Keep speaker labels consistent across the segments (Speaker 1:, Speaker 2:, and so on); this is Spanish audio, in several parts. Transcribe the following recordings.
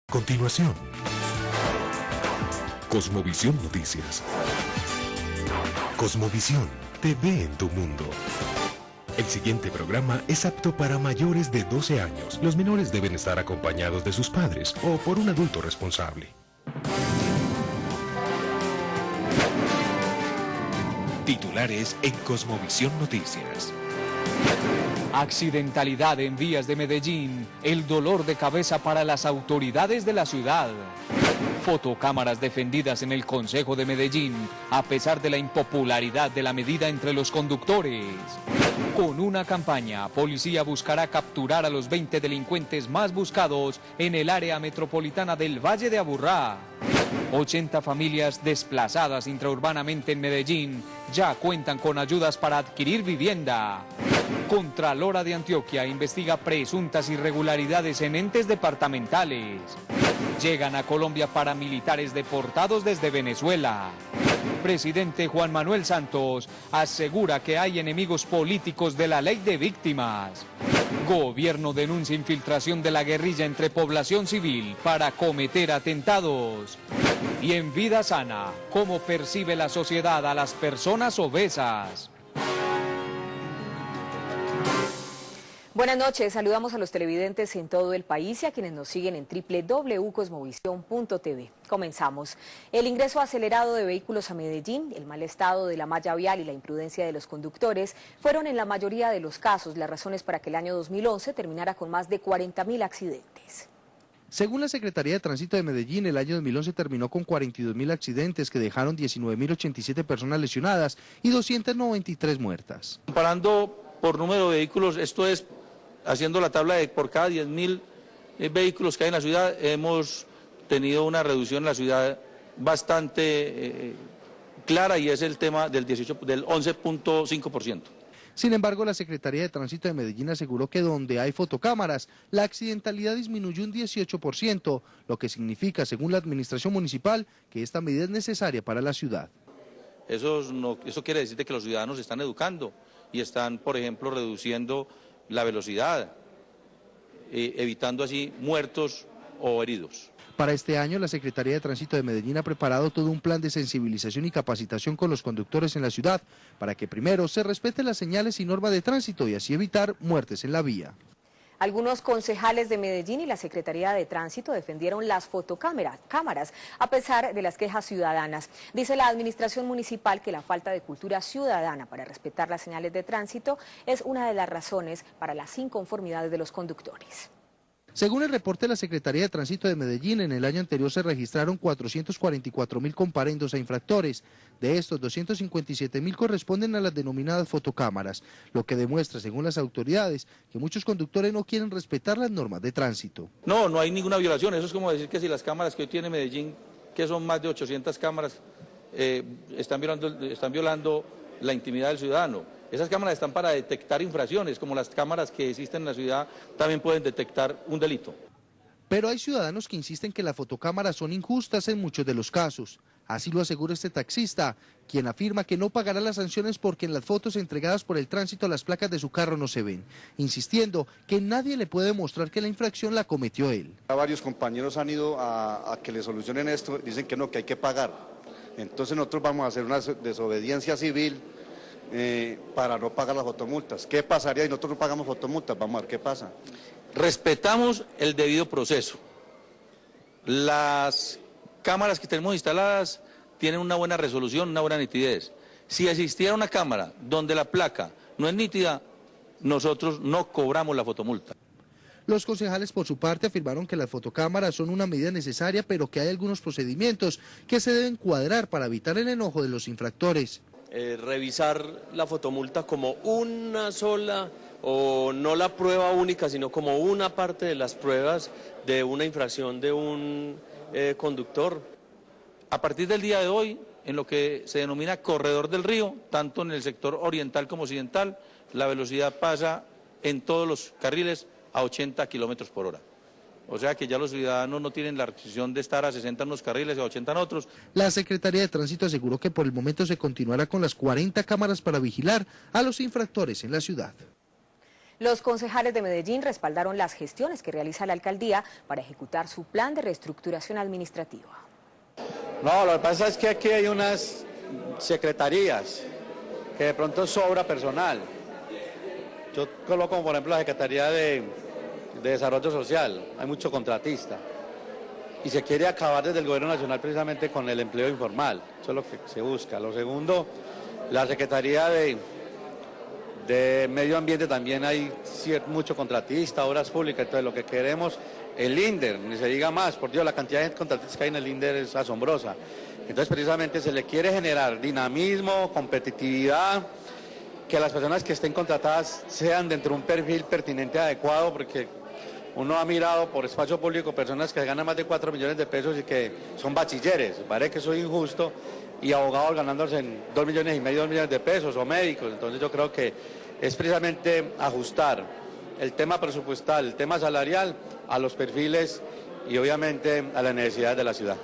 Speaker 1: Continuación, Cosmovisión Noticias. Cosmovisión te ve en tu mundo. El siguiente programa es apto para mayores de 12 años. Los menores deben estar acompañados de sus padres o por un adulto responsable. Titulares en Cosmovisión Noticias.
Speaker 2: Accidentalidad en vías de Medellín, el dolor de cabeza para las autoridades de la ciudad. Fotocámaras defendidas en el Consejo de Medellín, a pesar de la impopularidad de la medida entre los conductores. Con una campaña, policía buscará capturar a los 20 delincuentes más buscados en el área metropolitana del Valle de Aburrá. 80 familias desplazadas intraurbanamente en Medellín ya cuentan con ayudas para adquirir vivienda. Contralora de Antioquia investiga presuntas irregularidades en entes departamentales. Llegan a Colombia paramilitares deportados desde Venezuela. Presidente Juan Manuel Santos asegura que hay enemigos políticos de la ley de víctimas. Gobierno denuncia infiltración de la guerrilla entre población civil para cometer atentados. Y en Vida Sana, ¿cómo percibe la sociedad a las personas obesas?
Speaker 3: Buenas noches, saludamos a los televidentes en todo el país y a quienes nos siguen en www.cosmovisión.tv. Comenzamos. El ingreso acelerado de vehículos a Medellín, el mal estado de la malla vial y la imprudencia de los conductores fueron en la mayoría de los casos las razones para que el año 2011 terminara con más de 40.000 accidentes.
Speaker 4: Según la Secretaría de Tránsito de Medellín, el año 2011 terminó con 42.000 accidentes que dejaron 19.087 personas lesionadas y 293 muertas.
Speaker 5: Comparando por número de vehículos, esto es haciendo la tabla de por cada 10.000 vehículos que hay en la ciudad, hemos tenido una reducción en la ciudad bastante clara y es el tema del 11.5%.
Speaker 4: Sin embargo, la Secretaría de Tránsito de Medellín aseguró que donde hay fotocámaras, la accidentalidad disminuyó un 18%, lo que significa, según la administración municipal, que esta medida es necesaria para la ciudad.
Speaker 5: Eso quiere decir que los ciudadanos se están educando y están, por ejemplo, reduciendo la velocidad, evitando así muertos o heridos.
Speaker 4: Para este año, la Secretaría de Tránsito de Medellín ha preparado todo un plan de sensibilización y capacitación con los conductores en la ciudad, para que primero se respeten las señales y normas de tránsito y así evitar muertes en la vía.
Speaker 3: Algunos concejales de Medellín y la Secretaría de Tránsito defendieron las fotocámaras, a pesar de las quejas ciudadanas. Dice la administración municipal que la falta de cultura ciudadana para respetar las señales de tránsito es una de las razones para las inconformidades de los conductores.
Speaker 4: Según el reporte de la Secretaría de Tránsito de Medellín, en el año anterior se registraron 444.000 comparendos a infractores. De estos, 257.000 corresponden a las denominadas fotocámaras, lo que demuestra, según las autoridades, que muchos conductores no quieren respetar las normas de tránsito.
Speaker 5: No hay ninguna violación. Eso es como decir que si las cámaras que hoy tiene Medellín, que son más de 800 cámaras, están violando la intimidad del ciudadano. Esas cámaras están para detectar infracciones, como las cámaras que existen en la ciudad también pueden detectar un delito.
Speaker 4: Pero hay ciudadanos que insisten que las fotocámaras son injustas en muchos de los casos. Así lo asegura este taxista, quien afirma que no pagará las sanciones porque en las fotos entregadas por el tránsito las placas de su carro no se ven, insistiendo que nadie le puede demostrar que la infracción la cometió él.
Speaker 6: Varios compañeros han ido a que le solucionen esto, dicen que no, que hay que pagar. Entonces nosotros vamos a hacer una desobediencia civil para no pagar las fotomultas. ¿Qué pasaría si nosotros no pagamos fotomultas? Vamos a ver qué pasa.
Speaker 5: Respetamos el debido proceso. Las cámaras que tenemos instaladas tienen una buena resolución, una buena nitidez. Si existiera una cámara donde la placa no es nítida, nosotros no cobramos la fotomulta.
Speaker 4: Los concejales, por su parte, afirmaron que las fotocámaras son una medida necesaria, pero que hay algunos procedimientos que se deben cuadrar para evitar el enojo de los infractores.
Speaker 7: Revisar la fotomulta como una sola, o no la prueba única, sino como una parte de las pruebas de una infracción de un conductor.
Speaker 5: A partir del día de hoy, en lo que se denomina corredor del río, tanto en el sector oriental como occidental, la velocidad pasa en todos los carriles a 80 kilómetros por hora. O sea que ya los ciudadanos no tienen la restricción de estar a 60 en unos carriles y a 80 en otros.
Speaker 4: La Secretaría de Tránsito aseguró que por el momento se continuará con las 40 cámaras para vigilar a los infractores en la ciudad.
Speaker 3: Los concejales de Medellín respaldaron las gestiones que realiza la alcaldía para ejecutar su plan de reestructuración administrativa.
Speaker 8: No, lo que pasa es que aquí hay unas secretarías que de pronto sobra personal. Yo coloco como por ejemplo la Secretaría de Desarrollo Social, hay mucho contratista. Y se quiere acabar desde el gobierno nacional precisamente con el empleo informal, eso es lo que se busca. Lo segundo, la Secretaría de Medio Ambiente también hay mucho contratista, obras públicas, entonces lo que queremos, el INDER, ni se diga más, por Dios, la cantidad de contratistas que hay en el INDER es asombrosa. Entonces precisamente se le quiere generar dinamismo, competitividad, que las personas que estén contratadas sean dentro de un perfil pertinente, adecuado, porque uno ha mirado por espacio público personas que ganan más de 4 millones de pesos y que son bachilleres, parece que eso es injusto, y abogados ganándose en 2,5 millones, 2 millones de pesos, o médicos. Entonces yo creo que es precisamente ajustar el tema presupuestal, el tema salarial a los perfiles y obviamente a las necesidades de la ciudad.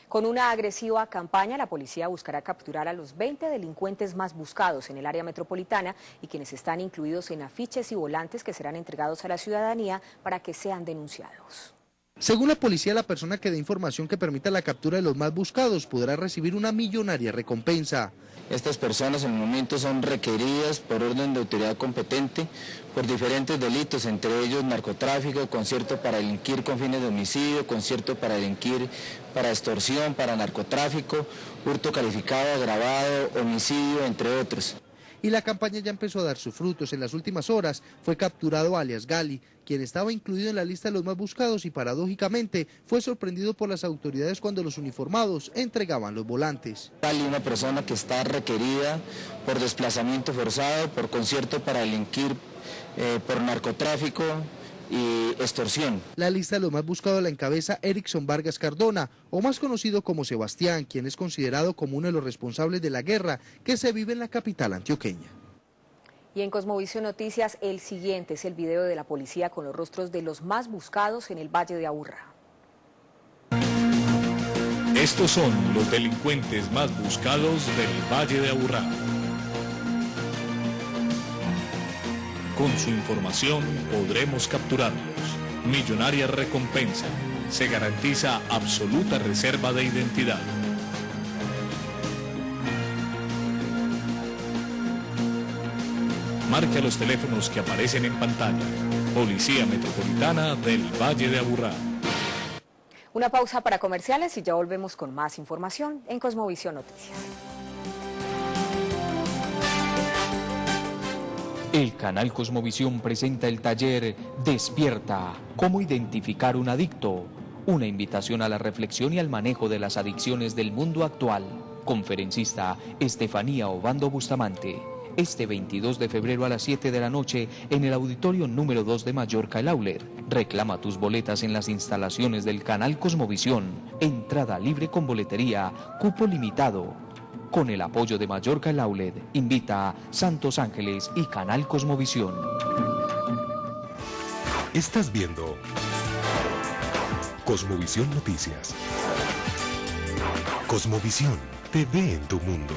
Speaker 3: Con una agresiva campaña, la policía buscará capturar a los 20 delincuentes más buscados en el área metropolitana y quienes están incluidos en afiches y volantes que serán entregados a la ciudadanía para que sean denunciados.
Speaker 4: Según la policía, la persona que dé información que permita la captura de los más buscados podrá recibir una millonaria recompensa.
Speaker 9: Estas personas en el momento son requeridas por orden de autoridad competente por diferentes delitos, entre ellos narcotráfico, concierto para delinquir con fines de homicidio, concierto para delinquir para extorsión, para narcotráfico, hurto calificado, agravado, homicidio, entre otros.
Speaker 4: Y la campaña ya empezó a dar sus frutos. En las últimas horas fue capturado alias Gali, quien estaba incluido en la lista de los más buscados y paradójicamente fue sorprendido por las autoridades cuando los uniformados entregaban los volantes.
Speaker 9: Gali, una persona que está requerida por desplazamiento forzado, por concierto para delinquir, por narcotráfico y extorsión.
Speaker 4: La lista de los más buscados la encabeza Erickson Vargas Cardona, o más conocido como Sebastián, quien es considerado como uno de los responsables de la guerra que se vive en la capital antioqueña.
Speaker 3: Y en Cosmovisión Noticias, el siguiente es el video de la policía con los rostros de los más buscados en el Valle de Aburrá.
Speaker 10: Estos son los delincuentes más buscados del Valle de Aburrá. Con su información podremos capturarlos. Millonaria recompensa. Se garantiza absoluta reserva de identidad. Marca los teléfonos que aparecen en pantalla. Policía Metropolitana del Valle de Aburrá.
Speaker 3: Una pausa para comerciales y ya volvemos con más información en Cosmovisión Noticias.
Speaker 2: El canal Cosmovisión presenta el taller Despierta, cómo identificar un adicto. Una invitación a la reflexión y al manejo de las adicciones del mundo actual. Conferencista Estefanía Obando Bustamante. Este 22 de febrero a las 7 de la noche en el auditorio número 2 de Mallorca, el Auler. Reclama tus boletas en las instalaciones del canal Cosmovisión. Entrada libre con boletería, cupo limitado. Con el apoyo de Mallorca el Outlet, invita a Santos Ángeles y Canal Cosmovisión.
Speaker 1: Estás viendo Cosmovisión Noticias. Cosmovisión, TV en tu mundo.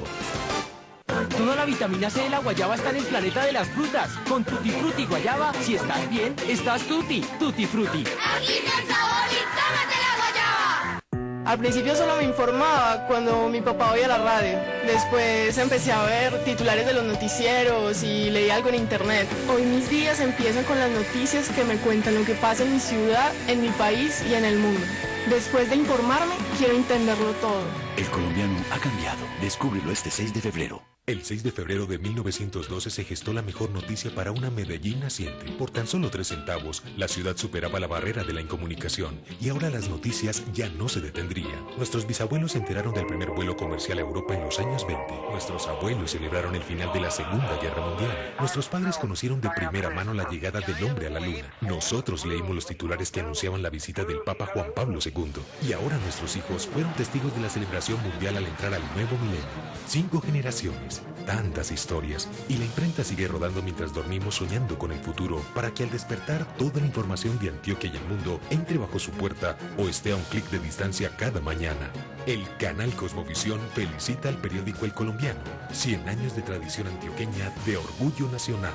Speaker 11: Toda la vitamina C de la guayaba está en el planeta de las frutas. Con Tutti Frutti Guayaba, si estás bien, estás Tutti Frutti.
Speaker 12: Aquí está el sabor y tómate la guayaba.
Speaker 13: Al principio solo me informaba cuando mi papá oía la radio. Después empecé a ver titulares de los noticieros y leí algo en internet. Hoy mis días empiezan con las noticias que me cuentan lo que pasa en mi ciudad, en mi país y en el mundo. Después de informarme, quiero entenderlo todo.
Speaker 14: El colombiano ha cambiado. Descúbrelo este 6 de febrero.
Speaker 1: El 6 de febrero de 1912 se gestó la mejor noticia para una Medellín naciente. Por tan solo 3 centavos, la ciudad superaba la barrera de la incomunicación y ahora las noticias ya no se detendrían. Nuestros bisabuelos se enteraron del primer vuelo comercial a Europa en los años 20. Nuestros abuelos celebraron el final de la Segunda Guerra Mundial. Nuestros padres conocieron de primera mano la llegada del hombre a la luna. Nosotros leímos los titulares que anunciaban la visita del Papa Juan Pablo II. Y ahora nuestros hijos fueron testigos de la celebración mundial al entrar al nuevo milenio. 5 generaciones. Tantas historias, y la imprenta sigue rodando mientras dormimos soñando con el futuro, para que al despertar toda la información de Antioquia y el mundo entre bajo su puerta o esté a un clic de distancia cada mañana. El canal Cosmovisión felicita al periódico El Colombiano, 100 años de tradición antioqueña de orgullo nacional.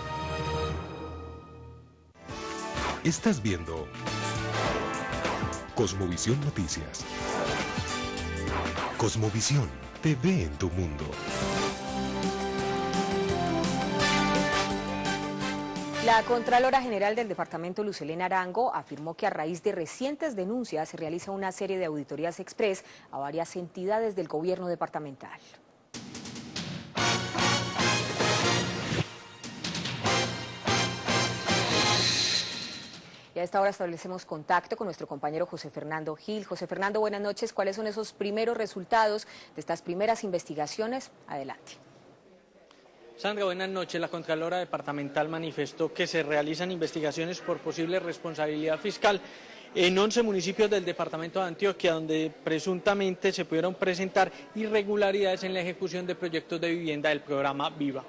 Speaker 1: Estás viendo Cosmovisión Noticias. Cosmovisión, TV en tu mundo.
Speaker 3: La Contralora General del Departamento, Luz Helena Arango, afirmó que a raíz de recientes denuncias se realiza una serie de auditorías express a varias entidades del gobierno departamental. Y a esta hora establecemos contacto con nuestro compañero José Fernando Gil. José Fernando, buenas noches. ¿Cuáles son esos primeros resultados de estas primeras investigaciones? Adelante.
Speaker 15: Sandra, buenas noches. La Contralora Departamental manifestó que se realizan investigaciones por posible responsabilidad fiscal en 11 municipios del departamento de Antioquia, donde presuntamente se pudieron presentar irregularidades en la ejecución de proyectos de vivienda del programa Viva.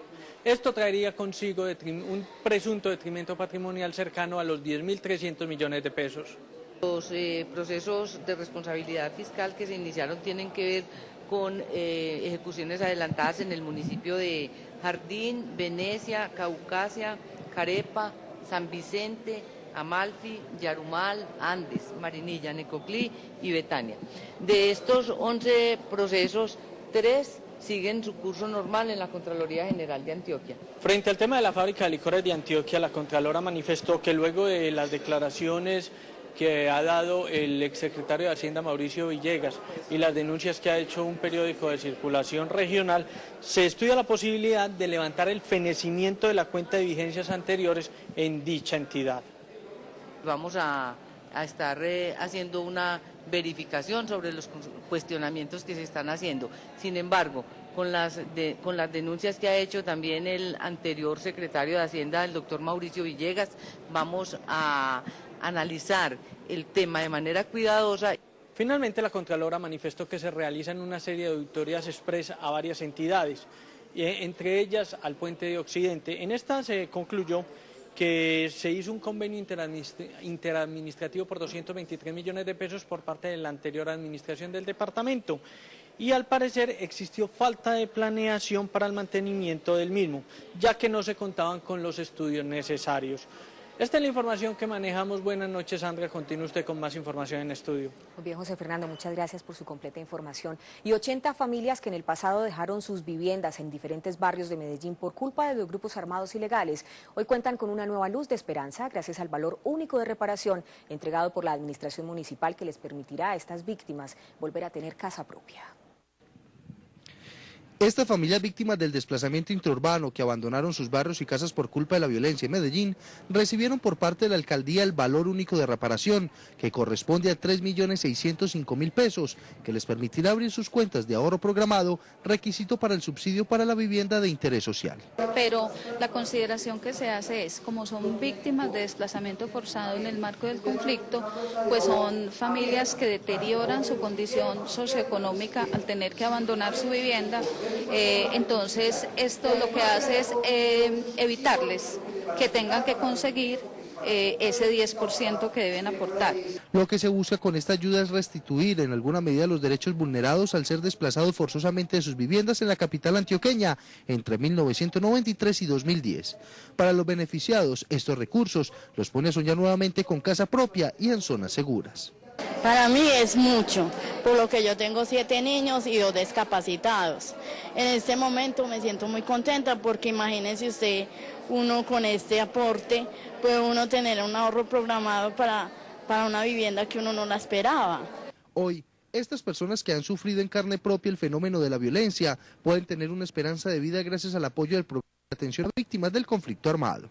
Speaker 15: Esto traería consigo un presunto detrimento patrimonial cercano a los 10.300 millones de pesos.
Speaker 16: Los procesos de responsabilidad fiscal que se iniciaron tienen que ver con ejecuciones adelantadas en el municipio de Jardín, Venecia, Caucasia, Carepa, San Vicente, Amalfi, Yarumal, Andes, Marinilla, Necoclí y Betania. De estos 11 procesos, 3 siguen su curso normal en la Contraloría General de Antioquia.
Speaker 15: Frente al tema de la fábrica de licores de Antioquia, la Contralora manifestó que luego de las declaraciones que ha dado el exsecretario de Hacienda Mauricio Villegas y las denuncias que ha hecho un periódico de circulación regional, se estudia la posibilidad de levantar el fenecimiento de la cuenta de vigencias anteriores en dicha entidad.
Speaker 16: Vamos a estar haciendo una verificación sobre los cuestionamientos que se están haciendo. Sin embargo, con las denuncias que ha hecho también el anterior secretario de Hacienda, el doctor Mauricio Villegas, vamos a analizar el tema de manera cuidadosa.
Speaker 15: Finalmente, la Contralora manifestó que se realizan una serie de auditorías express a varias entidades, entre ellas al Puente de Occidente. En esta se concluyó que se hizo un convenio interadministrativo por 223 millones de pesos por parte de la anterior administración del departamento y al parecer existió falta de planeación para el mantenimiento del mismo, ya que no se contaban con los estudios necesarios. Esta es la información que manejamos. Buenas noches, Sandra. Continúe usted con más información en estudio.
Speaker 3: Muy bien, José Fernando, muchas gracias por su completa información. Y 80 familias que en el pasado dejaron sus viviendas en diferentes barrios de Medellín por culpa de los grupos armados ilegales, hoy cuentan con una nueva luz de esperanza gracias al valor único de reparación entregado por la administración municipal que les permitirá a estas víctimas volver a tener casa propia.
Speaker 4: Estas familias víctimas del desplazamiento interurbano que abandonaron sus barrios y casas por culpa de la violencia en Medellín recibieron por parte de la alcaldía el valor único de reparación, que corresponde a 3.605.000 pesos, que les permitirá abrir sus cuentas de ahorro programado, requisito para el subsidio para la vivienda de interés social.
Speaker 17: Pero la consideración que se hace es, como son víctimas de desplazamiento forzado en el marco del conflicto, pues son familias que deterioran su condición socioeconómica al tener que abandonar su vivienda. Entonces esto lo que hace es evitarles que tengan que conseguir ese 10% que deben aportar.
Speaker 4: Lo que se busca con esta ayuda es restituir en alguna medida los derechos vulnerados al ser desplazados forzosamente de sus viviendas en la capital antioqueña entre 1993 y 2010. Para los beneficiados, estos recursos los pone a soñar nuevamente con casa propia y en zonas seguras.
Speaker 18: Para mí es mucho, por lo que yo tengo 7 niños y 2 discapacitados. En este momento me siento muy contenta porque imagínense usted, uno con este aporte puede uno tener un ahorro programado para una vivienda que uno no la esperaba.
Speaker 4: Hoy, estas personas que han sufrido en carne propia el fenómeno de la violencia pueden tener una esperanza de vida gracias al apoyo del programa de atención a víctimas del conflicto armado.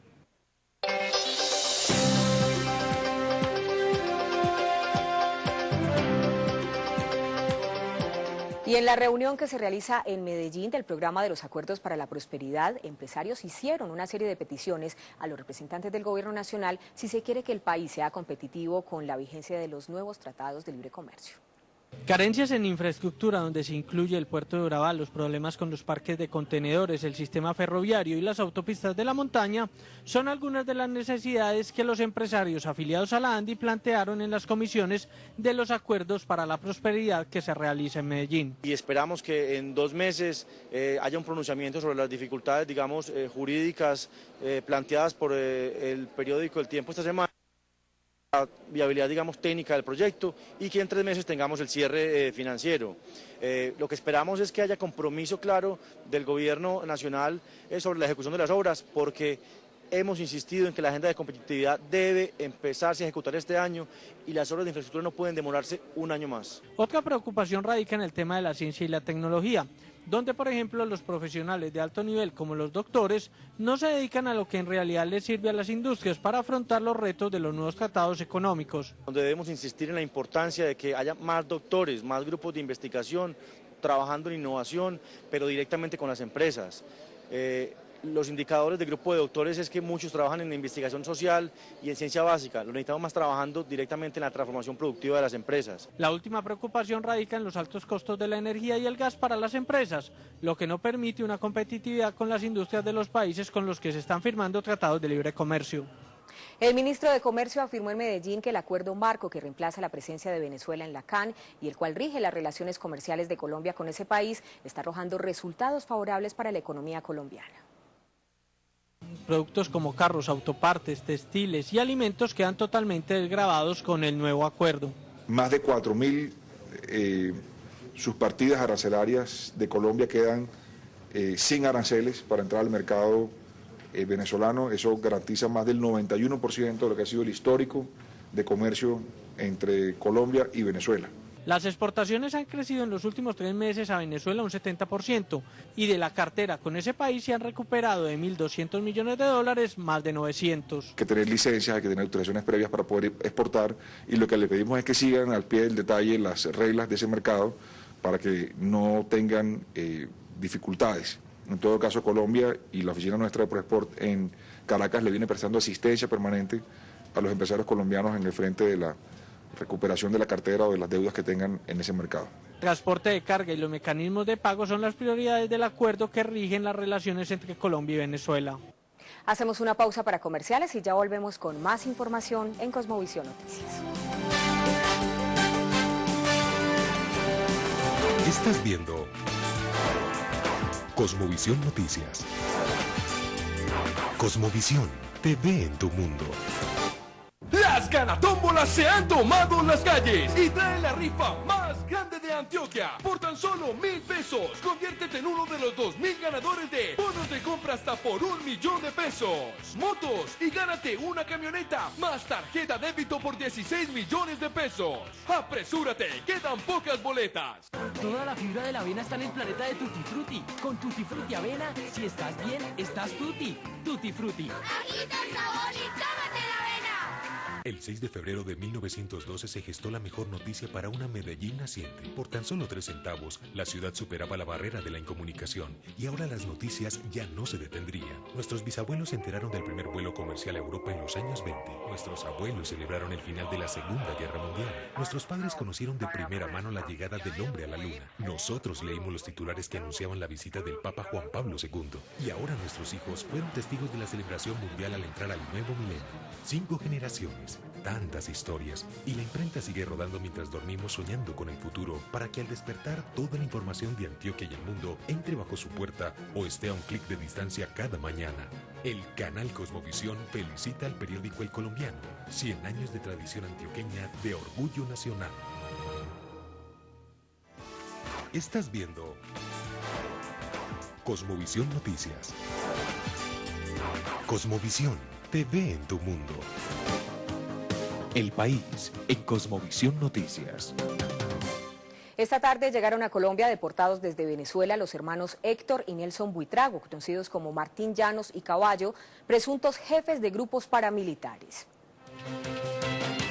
Speaker 3: Y en la reunión que se realiza en Medellín del programa de los Acuerdos para la Prosperidad, empresarios hicieron una serie de peticiones a los representantes del gobierno nacional si se quiere que el país sea competitivo con la vigencia de los nuevos tratados de libre comercio.
Speaker 15: Carencias en infraestructura, donde se incluye el puerto de Urabá, los problemas con los parques de contenedores, el sistema ferroviario y las autopistas de la montaña, son algunas de las necesidades que los empresarios afiliados a la ANDI plantearon en las comisiones de los acuerdos para la prosperidad que se realiza en Medellín.
Speaker 19: Y esperamos que en 2 meses haya un pronunciamiento sobre las dificultades, digamos, jurídicas planteadas por el periódico El Tiempo esta semana. la viabilidad, digamos, técnica del proyecto y que en 3 meses tengamos el cierre financiero. Lo que esperamos es que haya compromiso claro del gobierno nacional sobre la ejecución de las obras, porque hemos insistido en que la agenda de competitividad debe empezarse a ejecutar este año y las obras de infraestructura no pueden demorarse un año más.
Speaker 15: Otra preocupación radica en el tema de la ciencia y la tecnología, donde por ejemplo los profesionales de alto nivel como los doctores no se dedican a lo que en realidad les sirve a las industrias para afrontar los retos de los nuevos tratados económicos.
Speaker 19: Donde debemos insistir en la importancia de que haya más doctores, más grupos de investigación, trabajando en innovación, pero directamente con las empresas. Los indicadores del grupo de doctores es que muchos trabajan en investigación social y en ciencia básica. Lo necesitamos más trabajando directamente en la transformación productiva de las empresas.
Speaker 15: La última preocupación radica en los altos costos de la energía y el gas para las empresas, lo que no permite una competitividad con las industrias de los países con los que se están firmando tratados de libre comercio.
Speaker 3: El ministro de Comercio afirmó en Medellín que el acuerdo marco que reemplaza la presencia de Venezuela en la CAN y el cual rige las relaciones comerciales de Colombia con ese país está arrojando resultados favorables para la economía colombiana.
Speaker 15: Productos como carros, autopartes, textiles y alimentos quedan totalmente desgravados con el nuevo acuerdo.
Speaker 20: Más de 4.000 subpartidas arancelarias de Colombia quedan sin aranceles para entrar al mercado venezolano. Eso garantiza más del 91% de lo que ha sido el histórico de comercio entre Colombia y Venezuela.
Speaker 15: Las exportaciones han crecido en los últimos 3 meses a Venezuela un 70% y de la cartera con ese país se han recuperado de 1.200 millones de dólares más de 900.
Speaker 20: Hay que tener licencias, hay que tener autorizaciones previas para poder exportar y lo que le pedimos es que sigan al pie del detalle las reglas de ese mercado para que no tengan dificultades. En todo caso, Colombia y la oficina nuestra de Proexport en Caracas le viene prestando asistencia permanente a los empresarios colombianos en el frente de la recuperación de la cartera o de las deudas que tengan en ese mercado.
Speaker 15: Transporte de carga y los mecanismos de pago son las prioridades del acuerdo que rigen las relaciones entre Colombia y Venezuela.
Speaker 3: Hacemos una pausa para comerciales y ya volvemos con más información en Cosmovisión Noticias.
Speaker 1: Estás viendo Cosmovisión Noticias. Cosmovisión te ve en tu mundo.
Speaker 21: Las ganatómbolas se han tomado las calles y traen la rifa más grande de Antioquia. Por tan solo 1.000 pesos, conviértete en uno de los 2.000 ganadores de bonos de compra hasta por 1.000.000 de pesos, motos y gánate una camioneta más tarjeta débito por 16 millones de pesos. ¡Apresúrate! ¡Quedan pocas boletas!
Speaker 11: Toda la fibra de la avena está en el planeta de Tutti Frutti. Con Tutti Frutti Avena, si estás bien, estás Tutti. Tutti Frutti.
Speaker 12: Agita el sabor y tómate la avena.
Speaker 1: El 6 de febrero de 1912 se gestó la mejor noticia para una Medellín naciente. Por tan solo 3 centavos, la ciudad superaba la barrera de la incomunicación y ahora las noticias ya no se detendrían. Nuestros bisabuelos se enteraron del primer vuelo comercial a Europa en los años 20. Nuestros abuelos celebraron el final de la Segunda Guerra Mundial. Nuestros padres conocieron de primera mano la llegada del hombre a la luna. Nosotros leímos los titulares que anunciaban la visita del Papa Juan Pablo II. Y ahora nuestros hijos fueron testigos de la celebración mundial al entrar al nuevo milenio. 5 generaciones, tantas historias, y la imprenta sigue rodando mientras dormimos soñando con el futuro para que al despertar toda la información de Antioquia y el mundo entre bajo su puerta o esté a un clic de distancia cada mañana. El canal Cosmovisión felicita al periódico El Colombiano. 100 años de tradición antioqueña de orgullo nacional. Estás viendo Cosmovisión Noticias. Cosmovisión te ve en tu mundo. El país en Cosmovisión Noticias.
Speaker 3: Esta tarde llegaron a Colombia deportados desde Venezuela los hermanos Héctor y Nelson Buitrago, conocidos como Martín Llanos y Caballo, presuntos jefes de grupos paramilitares.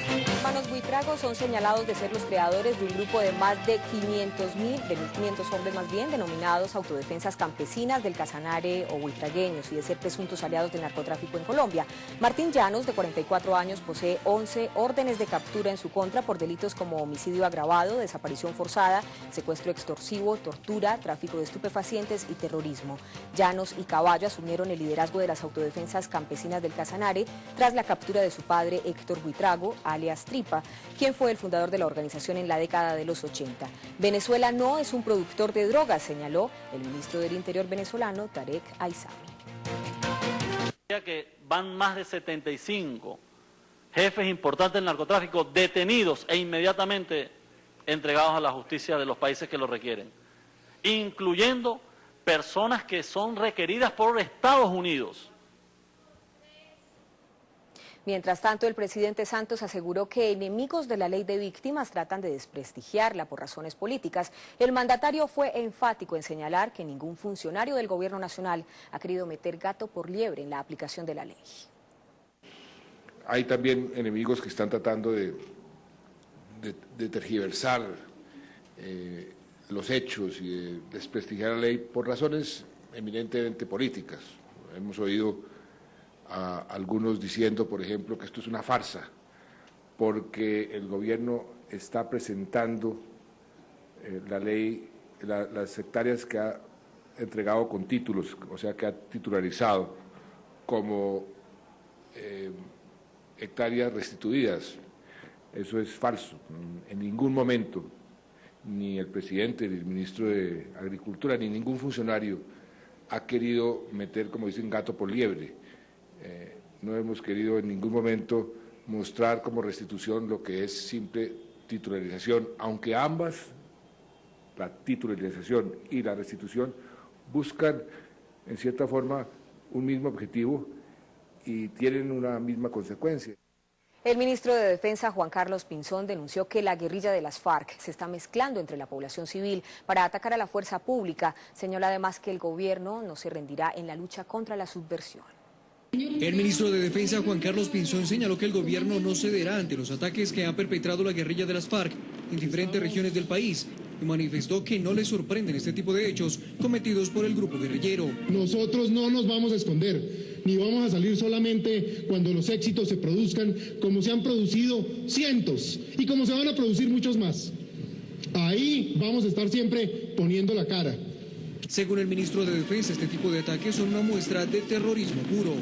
Speaker 3: Los hermanos Buitrago son señalados de ser los creadores de un grupo de más de 1.500 hombres más bien, denominados Autodefensas Campesinas del Casanare o buitragueños, y de ser presuntos aliados del narcotráfico en Colombia. Martín Llanos, de 44 años, posee 11 órdenes de captura en su contra por delitos como homicidio agravado, desaparición forzada, secuestro extorsivo, tortura, tráfico de estupefacientes y terrorismo. Llanos y Caballo asumieron el liderazgo de las Autodefensas Campesinas del Casanare tras la captura de su padre Héctor Buitrago, alias Tripa, quien fue el fundador de la organización en la década de los 80. Venezuela no es un productor de drogas, señaló el ministro del Interior venezolano, Tarek Aizami.
Speaker 22: Que van más de 75
Speaker 6: jefes importantes del narcotráfico detenidos e inmediatamente entregados a la justicia de los países que lo requieren, incluyendo personas que son requeridas por Estados Unidos.
Speaker 3: Mientras tanto, el presidente Santos aseguró que enemigos de la ley de víctimas tratan de desprestigiarla por razones políticas. El mandatario fue enfático en señalar que ningún funcionario del gobierno nacional ha querido meter gato por liebre en la aplicación de la ley.
Speaker 22: Hay también enemigos que están tratando de tergiversar los hechos y de desprestigiar la ley por razones eminentemente políticas. Hemos oído a algunos diciendo, por ejemplo, que esto es una farsa, porque el gobierno está presentando la ley, las hectáreas que ha entregado con títulos, o sea, que ha titularizado como hectáreas restituidas. Eso es falso. En ningún momento, ni el presidente, ni el ministro de Agricultura, ni ningún funcionario ha querido meter, como dicen, gato por liebre. No hemos querido en ningún momento mostrar como restitución lo que es simple titularización, aunque ambas, la titularización y la restitución, buscan en cierta forma un mismo objetivo y tienen una misma consecuencia.
Speaker 3: El ministro de Defensa, Juan Carlos Pinzón, denunció que la guerrilla de las FARC se está mezclando entre la población civil para atacar a la fuerza pública. Señala además que el gobierno no se rendirá en la lucha contra la subversión.
Speaker 23: El ministro de Defensa, Juan Carlos Pinzón, señaló que el gobierno no cederá ante los ataques que ha perpetrado la guerrilla de las FARC en diferentes regiones del país y manifestó que no le sorprenden este tipo de hechos cometidos por el grupo guerrillero.
Speaker 24: Nosotros no nos vamos a esconder, ni vamos a salir solamente cuando los éxitos se produzcan, como se han producido cientos y como se van a producir muchos más. Ahí vamos a estar siempre poniendo la cara.
Speaker 23: Según el ministro de Defensa, este tipo de ataques son una muestra de terrorismo puro.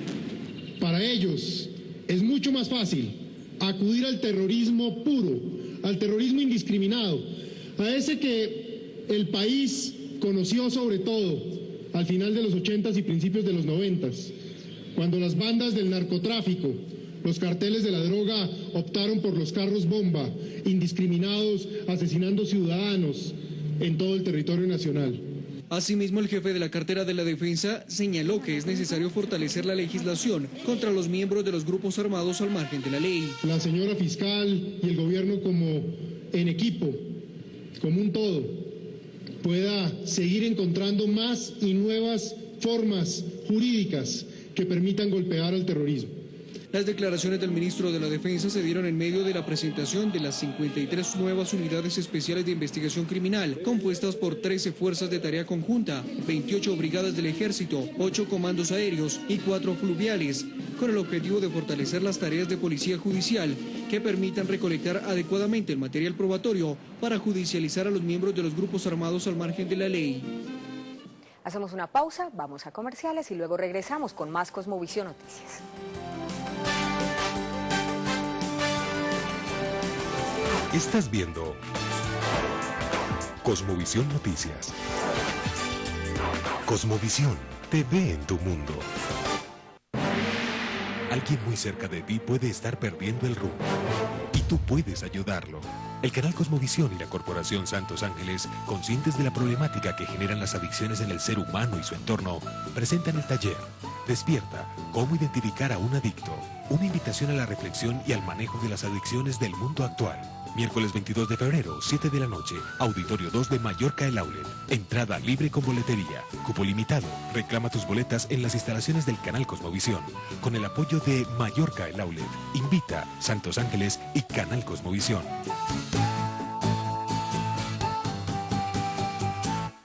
Speaker 24: Para ellos es mucho más fácil acudir al terrorismo puro, al terrorismo indiscriminado, a ese que el país conoció sobre todo al final de los 80s y principios de los 90s, cuando las bandas del narcotráfico, los carteles de la droga optaron por los carros bomba, indiscriminados, asesinando ciudadanos en todo el territorio nacional.
Speaker 23: Asimismo, el jefe de la cartera de la Defensa señaló que es necesario fortalecer la legislación contra los miembros de los grupos armados al margen de la ley.
Speaker 24: La señora fiscal y el gobierno como en equipo, como un todo, pueda seguir encontrando más y nuevas formas jurídicas que permitan golpear al terrorismo.
Speaker 23: Las declaraciones del ministro de la Defensa se dieron en medio de la presentación de las 53 nuevas unidades especiales de investigación criminal, compuestas por 13 fuerzas de tarea conjunta, 28 brigadas del ejército, 8 comandos aéreos y 4 fluviales, con el objetivo de fortalecer las tareas de policía judicial que permitan recolectar adecuadamente el material probatorio para judicializar a los miembros de los grupos armados al margen de la ley.
Speaker 3: Hacemos una pausa, vamos a comerciales y luego regresamos con más Cosmovisión Noticias.
Speaker 1: Estás viendo Cosmovisión Noticias. Cosmovisión te ve en tu mundo. Alguien muy cerca de ti puede estar perdiendo el rumbo y tú puedes ayudarlo. El canal Cosmovisión y la Corporación Santos Ángeles, conscientes de la problemática que generan las adicciones en el ser humano y su entorno, presentan el taller Despierta, cómo identificar a un adicto. Una invitación a la reflexión y al manejo de las adicciones del mundo actual. Miércoles 22 de febrero, 7 de la noche, Auditorio 2 de Mallorca El Outlet. Entrada libre con boletería. Cupo limitado. Reclama tus boletas en las instalaciones del canal Cosmovisión. Con el apoyo de Mallorca El Outlet. Invita Santos Ángeles y Canal Cosmovisión.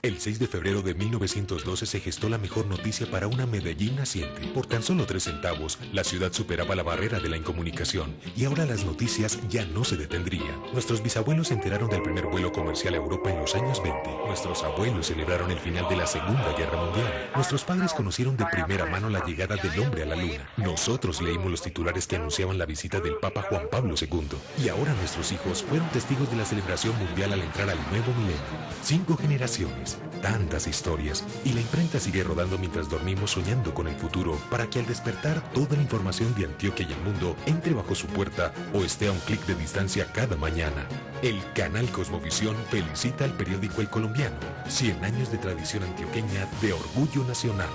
Speaker 1: El 6 de febrero de 1912 se gestó la mejor noticia para una Medellín naciente. Por tan solo 3 centavos, la ciudad superaba la barrera de la incomunicación y ahora las noticias ya no se detendrían. Nuestros bisabuelos se enteraron del primer vuelo comercial a Europa en los años 20. Nuestros abuelos celebraron el final de la Segunda Guerra Mundial. Nuestros padres conocieron de primera mano la llegada del hombre a la luna. Nosotros leímos los titulares que anunciaban la visita del Papa Juan Pablo II. Y ahora nuestros hijos fueron testigos de la celebración mundial al entrar al nuevo milenio. 5 generaciones. noticias, tantas historias, y la imprenta sigue rodando mientras dormimos soñando con el futuro, para que al despertar toda la información de Antioquia y el mundo entre bajo su puerta o esté a un clic de distancia cada mañana. El canal Cosmovisión felicita al periódico El Colombiano, 100 años de tradición antioqueña de orgullo nacional.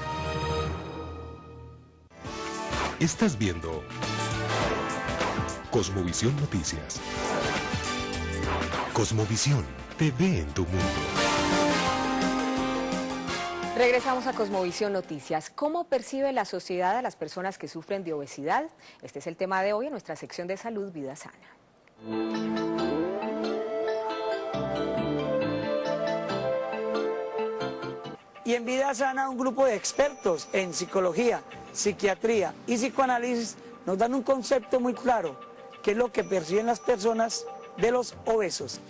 Speaker 1: Estás viendo Cosmovisión Noticias. Cosmovisión, TV en tu mundo.
Speaker 3: Regresamos a Cosmovisión Noticias. ¿Cómo percibe la sociedad a las personas que sufren de obesidad? Este es el tema de hoy en nuestra sección de salud, Vida Sana.
Speaker 5: Y en Vida Sana, un grupo de expertos en psicología, psiquiatría y psicoanálisis nos dan un concepto muy claro, que es lo que perciben las personas de los obesos.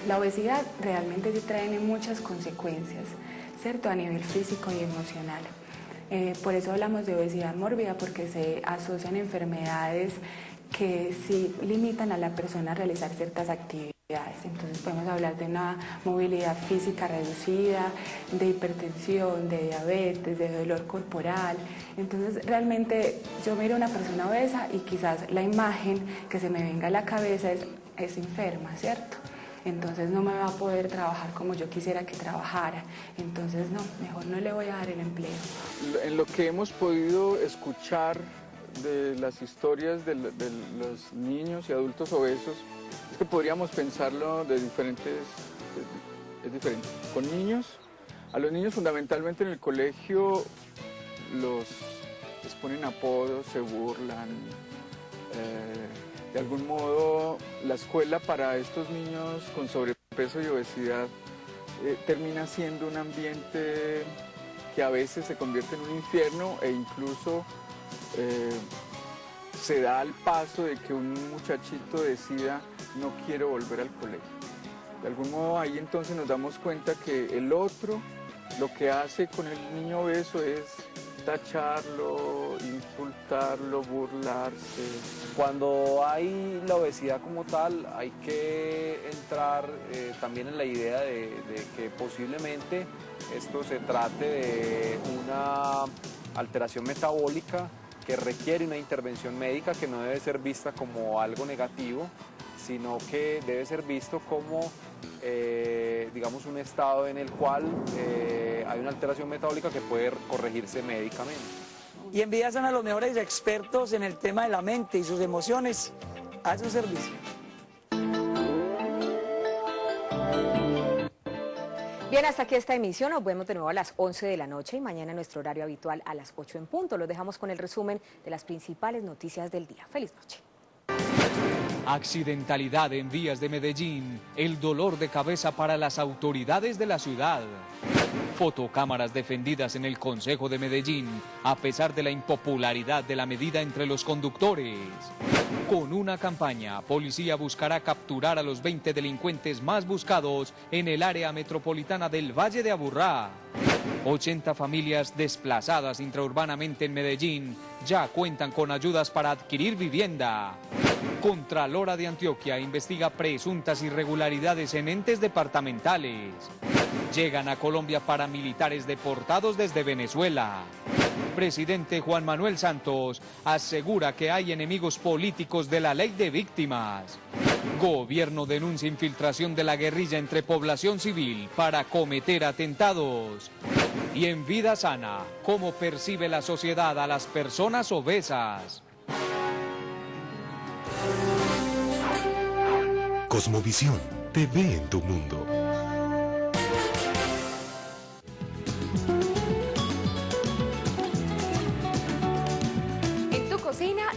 Speaker 7: La obesidad realmente sí trae muchas consecuencias, ¿cierto? A nivel físico y emocional. Por eso hablamos de obesidad mórbida, porque se asocian enfermedades que sí limitan a la persona a realizar ciertas actividades. Entonces podemos hablar de una movilidad física reducida, de hipertensión, de diabetes, de dolor corporal. Entonces realmente yo miro a una persona obesa y quizás la imagen que se me venga a la cabeza es enferma, ¿cierto? Entonces no me va a poder trabajar como yo quisiera que trabajara. Entonces no, mejor no le voy a dar el empleo.
Speaker 8: En lo que hemos podido escuchar de las historias de los niños y adultos obesos, es que podríamos pensarlo de diferentes, es diferente. Con niños, a los niños fundamentalmente en el colegio les ponen apodos, se burlan. De algún modo, la escuela para estos niños con sobrepeso y obesidad termina siendo un ambiente que a veces se convierte en un infierno e incluso se da el paso de que un muchachito decida no quiero volver al colegio. De algún modo ahí entonces nos damos cuenta que el otro lo que hace con el niño obeso es tacharlo, insultarlo, burlarse.
Speaker 9: Cuando hay la obesidad como tal, hay que entrar también en la idea de que posiblemente esto se trate de una alteración metabólica que requiere una intervención médica, que no debe ser vista como algo negativo, sino que debe ser visto como digamos un estado en el cual hay una alteración metabólica que puede corregirse médicamente.
Speaker 5: Y en Vida Sana los mejores expertos en el tema de la mente y sus emociones a su servicio.
Speaker 3: Bien, hasta aquí esta emisión. Nos vemos de nuevo a las 11 de la noche y mañana en nuestro horario habitual a las 8 en punto. Los dejamos con el resumen de las principales noticias del día. Feliz noche.
Speaker 2: Accidentalidad en vías de Medellín, el dolor de cabeza para las autoridades de la ciudad. Fotocámaras defendidas en el Consejo de Medellín, a pesar de la impopularidad de la medida entre los conductores. Con una campaña, policía buscará capturar a los 20 delincuentes más buscados en el área metropolitana del Valle de Aburrá. 80 familias desplazadas intraurbanamente en Medellín ya cuentan con ayudas para adquirir vivienda. Contralora de Antioquia investiga presuntas irregularidades en entes departamentales. Llegan a Colombia paramilitares deportados desde Venezuela. Presidente Juan Manuel Santos asegura que hay enemigos políticos de la ley de víctimas. Gobierno denuncia infiltración de la guerrilla entre población civil para cometer atentados. Y en Vida Sana, ¿cómo percibe la sociedad a las personas obesas?
Speaker 1: Cosmovisión, TV en tu mundo.